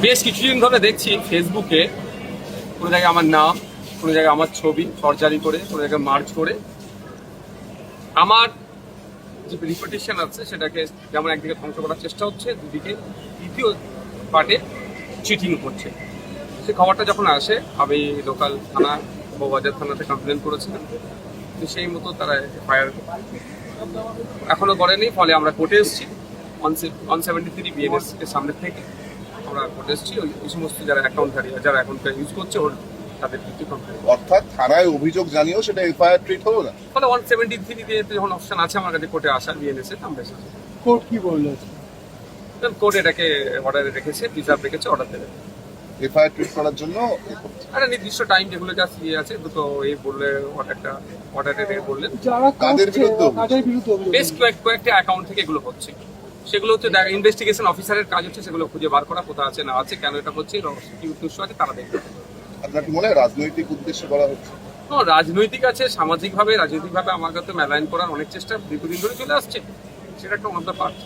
বেশ কিছুদিন ধরে দেখছি ফেসবুকে কোনো জায়গায় আমার নাম, কোনো জায়গায় আমার ছবি ফরজারি করে, কোনো জায়গায় মার্চ করে আমার যে রিপুটেশন আছে সেটাকে যেমন একদিকে ধ্বংস করার চেষ্টা হচ্ছে, দুদিকে দ্বিতীয় পার্টে চিটিং করছে। সে খবরটা যখন আসে আমি লোকাল থানা বউবাজার থানাতে কমপ্লেন করেছিলাম, তো সেই মতো তারা ফায়ার এখনো করেনি। ফলে আমরা কোর্টে এসেছি 173 বিএনএস এর সামনে থেকে আমরা কোর্টে এসেছি। ওই সমস্ত যারা অ্যাকাউন্টধারী, যারা অ্যাকাউন্টটা ইউজ করছে ওর তাদের বিরুদ্ধে কমপ্লেন। অর্থাৎ থানায় অভিযোগ জানিয়েও সেটা এফআইআর ট্রিট হলো না। ফলে 173 দিয়ে যখন অপশন আছে আমার কাছে কোর্টে আসা বিএনএস এর আমরা এসেছি। কোর্ট কি বললো? কোর্ট এটাকে অর্ডারে রেখেছে, রিজার্ভ রেখেছে, অর্ডার দেবে। এফআইআর ট্রিট করার জন্য একটা নির্দিষ্ট টাইম যেগুলো যা ইয়ে আছে দুটো এই বললে একটা অর্ডারে বললেন। যারা কাদের বিরুদ্ধে কাদের বিরুদ্ধে অভিযোগ? বেশ কয়েকটা অ্যাকাউন্ট থেকে এগুলো হচ্ছে। সেগুলো হচ্ছে ইনভেস্টিগেশন অফিসারের কাজ হচ্ছে সেগুলো খুঁজে বার করা, কোথায় আছে না আছে, কেন এটা হচ্ছে, কি উদ্দেশ্য আছে তারা দেখবে। আপনার কি মনে হয় রাজনৈতিক উদ্দেশ্যে করা হচ্ছে? রাজনৈতিক আছে, রাজনৈতিকভাবে আমাকে তো মেলাইন করার অনেক চেষ্টা দীর্ঘদিন ধরে চলে আসছে, সেটা একটা অন্য পার্ট।